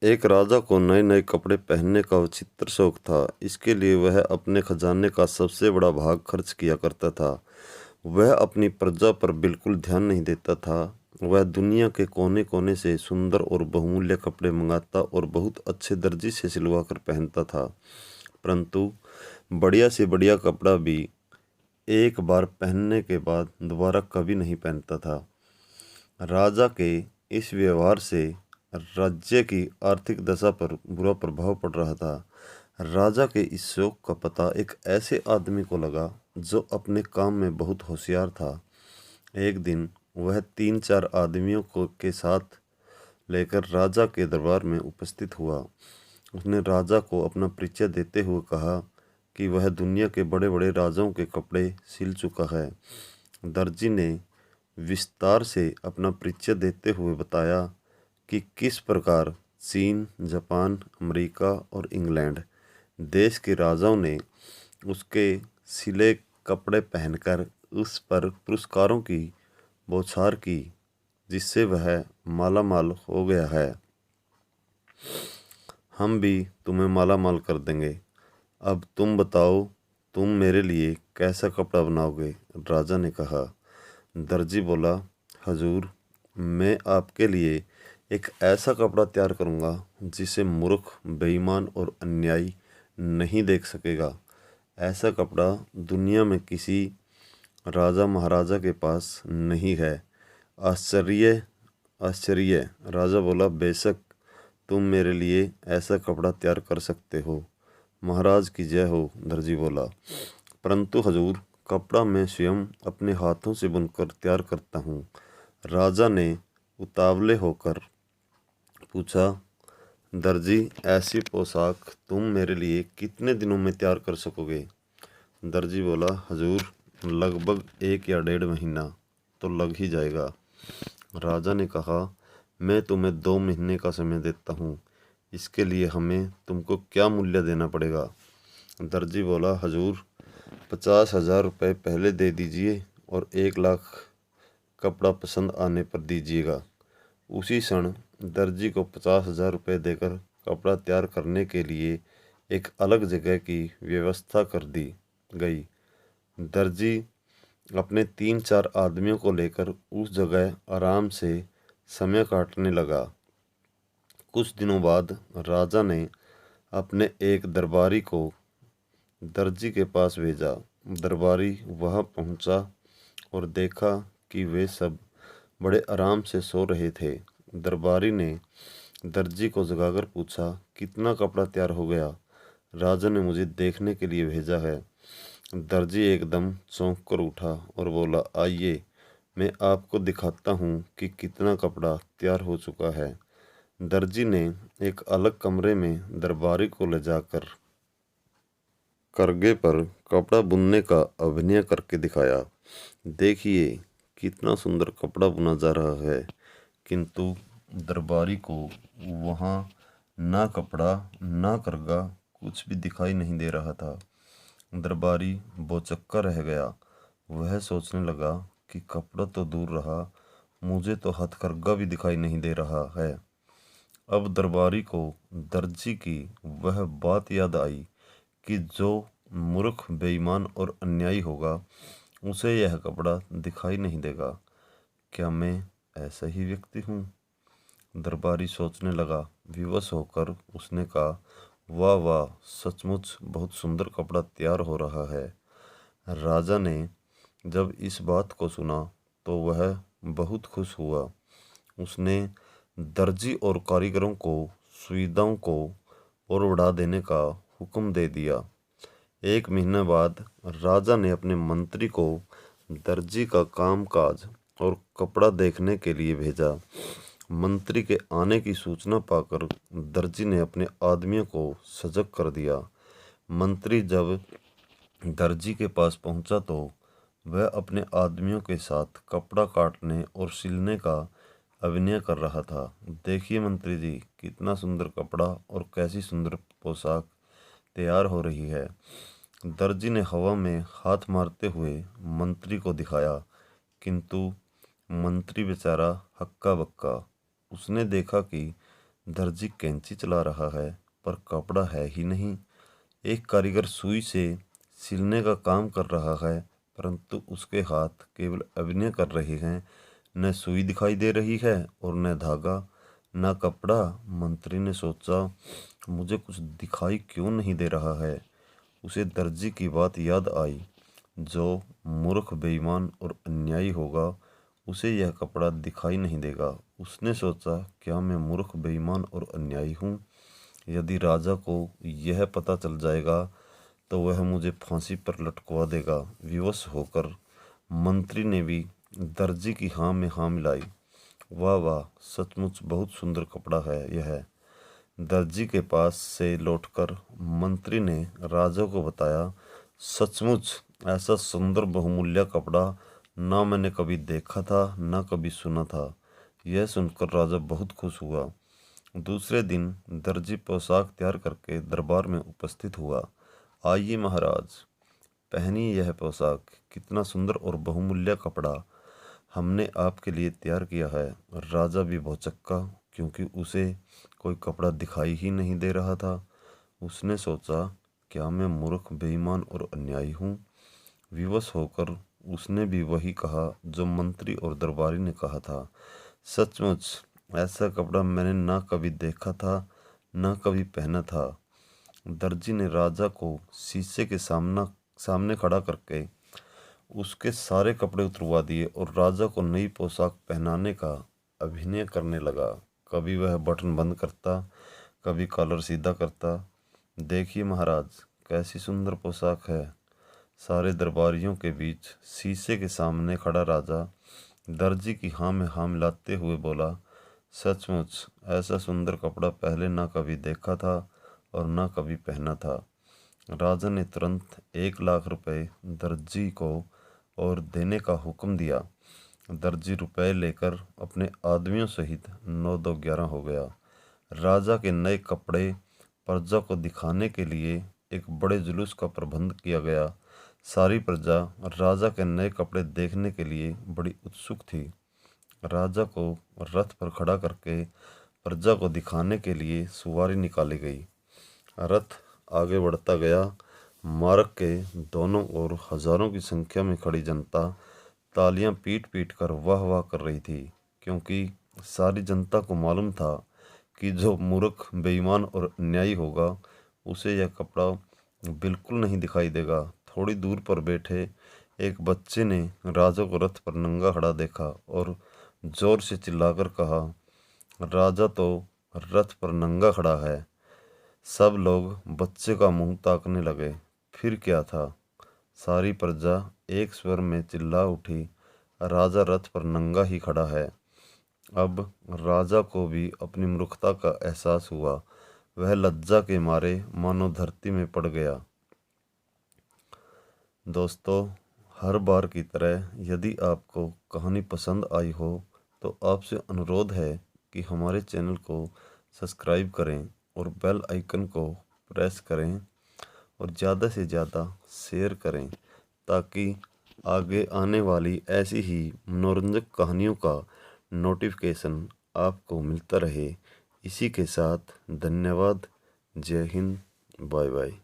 एक राजा को नए नए कपड़े पहनने का विचित्र शौक था। इसके लिए वह अपने खजाने का सबसे बड़ा भाग खर्च किया करता था। वह अपनी प्रजा पर बिल्कुल ध्यान नहीं देता था। वह दुनिया के कोने कोने से सुंदर और बहुमूल्य कपड़े मंगाता और बहुत अच्छे दर्जी से सिलवा कर पहनता था। परंतु बढ़िया से बढ़िया कपड़ा भी एक बार पहनने के बाद दोबारा कभी नहीं पहनता था। राजा के इस व्यवहार से राज्य की आर्थिक दशा पर बुरा प्रभाव पड़ रहा था। राजा के इस शौक का पता एक ऐसे आदमी को लगा जो अपने काम में बहुत होशियार था। एक दिन वह 3-4 आदमियों को के साथ लेकर राजा के दरबार में उपस्थित हुआ। उसने राजा को अपना परिचय देते हुए कहा कि वह दुनिया के बड़े बड़े राजाओं के कपड़े सिल चुका है। दर्जी ने विस्तार से अपना परिचय देते हुए बताया कि किस प्रकार चीन, जापान, अमेरिका और इंग्लैंड देश के राजाओं ने उसके सिले कपड़े पहनकर उस पर पुरस्कारों की बौछार की, जिससे वह माला माल हो गया है। हम भी तुम्हें माला माल कर देंगे। अब तुम बताओ, तुम मेरे लिए कैसा कपड़ा बनाओगे? राजा ने कहा। दर्जी बोला, हजूर, मैं आपके लिए एक ऐसा कपड़ा तैयार करूँगा जिसे मूर्ख, बेईमान और अन्यायी नहीं देख सकेगा। ऐसा कपड़ा दुनिया में किसी राजा महाराजा के पास नहीं है। आश्चर्य आश्चर्य। राजा बोला, बेशक तुम मेरे लिए ऐसा कपड़ा तैयार कर सकते हो। महाराज की जय हो। दर्जी बोला, परंतु हजूर, कपड़ा मैं स्वयं अपने हाथों से बुनकर तैयार करता हूँ। राजा ने उतावले होकर पूछा, दर्जी, ऐसी पोशाक तुम मेरे लिए कितने दिनों में तैयार कर सकोगे? दर्जी बोला, हजूर, लगभग 1 या 1.5 महीना तो लग ही जाएगा। राजा ने कहा, मैं तुम्हें 2 महीने का समय देता हूँ। इसके लिए हमें तुमको क्या मूल्य देना पड़ेगा? दर्जी बोला, हजूर, 50,000 रुपये पहले दे दीजिए और 1 लाख कपड़ा पसंद आने पर दीजिएगा। उसी क्षण दर्जी को 50,000 रुपये देकर कपड़ा तैयार करने के लिए एक अलग जगह की व्यवस्था कर दी गई। दर्जी अपने 3-4 आदमियों को लेकर उस जगह आराम से समय काटने लगा। कुछ दिनों बाद राजा ने अपने एक दरबारी को दर्जी के पास भेजा। दरबारी वहां पहुंचा और देखा कि वे सब बड़े आराम से सो रहे थे। दरबारी ने दर्जी को जगाकर पूछा, कितना कपड़ा तैयार हो गया? राजा ने मुझे देखने के लिए भेजा है। दर्जी एकदम चौंक कर उठा और बोला, आइए, मैं आपको दिखाता हूँ कि कितना कपड़ा तैयार हो चुका है। दर्जी ने एक अलग कमरे में दरबारी को ले जाकर करगे पर कपड़ा बुनने का अभिनय करके दिखाया। देखिए, कितना सुंदर कपड़ा बुना जा रहा है। किंतु दरबारी को वहाँ ना कपड़ा ना करगा कुछ भी दिखाई नहीं दे रहा था। दरबारी भौचक्का रह गया। वह सोचने लगा कि कपड़ा तो दूर रहा, मुझे तो हथकरघा भी दिखाई नहीं दे रहा है। अब दरबारी को दर्जी की वह बात याद आई कि जो मूर्ख, बेईमान और अन्यायी होगा उसे यह कपड़ा दिखाई नहीं देगा। क्या मैं ऐसा ही व्यक्ति हूँ? दरबारी सोचने लगा। विवश होकर उसने कहा, वाह वाह, सचमुच बहुत सुंदर कपड़ा तैयार हो रहा है। राजा ने जब इस बात को सुना तो वह बहुत खुश हुआ। उसने दर्जी और कारीगरों को सुविधाओं को और बढ़ा देने का हुक्म दे दिया। 1 महीने बाद राजा ने अपने मंत्री को दर्जी का कामकाज और कपड़ा देखने के लिए भेजा। मंत्री के आने की सूचना पाकर दर्जी ने अपने आदमियों को सजग कर दिया। मंत्री जब दर्जी के पास पहुंचा तो वह अपने आदमियों के साथ कपड़ा काटने और सिलने का अभिनय कर रहा था। देखिए मंत्री जी, कितना सुंदर कपड़ा और कैसी सुंदर पोशाक तैयार हो रही है। दर्जी ने हवा में हाथ मारते हुए मंत्री को दिखाया, किंतु मंत्री बेचारा हक्का बक्का। उसने देखा कि दर्जी कैंची चला रहा है पर कपड़ा है ही नहीं। एक कारीगर सुई से सिलने का काम कर रहा है परंतु उसके हाथ केवल अभिनय कर रहे हैं। न सुई दिखाई दे रही है और न धागा, न कपड़ा। मंत्री ने सोचा, मुझे कुछ दिखाई क्यों नहीं दे रहा है। उसे दर्जी की बात याद आई, जो मूर्ख, बेईमान और अन्यायी होगा उसे यह कपड़ा दिखाई नहीं देगा। उसने सोचा, क्या मैं मूर्ख, बेईमान और अन्यायी हूँ? यदि राजा को यह पता चल जाएगा तो वह मुझे फांसी पर लटकवा देगा। विवश होकर मंत्री ने भी दर्जी की हाँ में हाँ मिलाई। वाह वाह, सचमुच बहुत सुंदर कपड़ा है यह। दर्जी के पास से लौटकर मंत्री ने राजा को बताया, सचमुच ऐसा सुंदर बहुमूल्य कपड़ा ना मैंने कभी देखा था ना कभी सुना था। यह सुनकर राजा बहुत खुश हुआ। दूसरे दिन दर्जी पोशाक तैयार करके दरबार में उपस्थित हुआ। आइए महाराज, पहनिए यह पोशाक। कितना सुंदर और बहुमूल्य कपड़ा हमने आपके लिए तैयार किया है। राजा भी भौचक्का, क्योंकि उसे कोई कपड़ा दिखाई ही नहीं दे रहा था। उसने सोचा, क्या मैं मूर्ख, बेईमान और अन्यायी हूँ? विवश होकर उसने भी वही कहा जो मंत्री और दरबारी ने कहा था, सचमुच ऐसा कपड़ा मैंने ना कभी देखा था ना कभी पहना था। दर्जी ने राजा को शीशे के सामने खड़ा करके उसके सारे कपड़े उतरवा दिए और राजा को नई पोशाक पहनाने का अभिनय करने लगा। कभी वह बटन बंद करता, कभी कॉलर सीधा करता। देखिए महाराज, कैसी सुंदर पोशाक है। सारे दरबारियों के बीच शीशे के सामने खड़ा राजा दर्जी की हाँ में हाँ मिलाते हुए बोला, सचमुच ऐसा सुंदर कपड़ा पहले ना कभी देखा था और ना कभी पहना था। राजा ने तुरंत 1 लाख रुपए दर्जी को और देने का हुक्म दिया। दर्जी रुपए लेकर अपने आदमियों सहित 9-2-11 हो गया। राजा के नए कपड़े प्रजा को दिखाने के लिए एक बड़े जुलूस का प्रबंध किया गया। सारी प्रजा राजा के नए कपड़े देखने के लिए बड़ी उत्सुक थी। राजा को रथ पर खड़ा करके प्रजा को दिखाने के लिए सवारी निकाली गई। रथ आगे बढ़ता गया। मार्ग के दोनों ओर हजारों की संख्या में खड़ी जनता तालियां पीट पीट कर वाह वाह कर रही थी, क्योंकि सारी जनता को मालूम था कि जो मूर्ख, बेईमान और अन्यायी होगा उसे यह कपड़ा बिल्कुल नहीं दिखाई देगा। थोड़ी दूर पर बैठे एक बच्चे ने राजा को रथ पर नंगा खड़ा देखा और जोर से चिल्लाकर कहा, राजा तो रथ पर नंगा खड़ा है। सब लोग बच्चे का मुंह ताकने लगे। फिर क्या था, सारी प्रजा एक स्वर में चिल्ला उठी, राजा रथ पर नंगा ही खड़ा है। अब राजा को भी अपनी मूर्खता का एहसास हुआ। वह लज्जा के मारे मानो धरती में पड़ गया। दोस्तों, हर बार की तरह यदि आपको कहानी पसंद आई हो तो आपसे अनुरोध है कि हमारे चैनल को सब्सक्राइब करें और बेल आइकन को प्रेस करें और ज़्यादा से ज़्यादा शेयर करें, ताकि आगे आने वाली ऐसी ही मनोरंजक कहानियों का नोटिफिकेशन आपको मिलता रहे। इसी के साथ धन्यवाद। जय हिंद। Bye bye.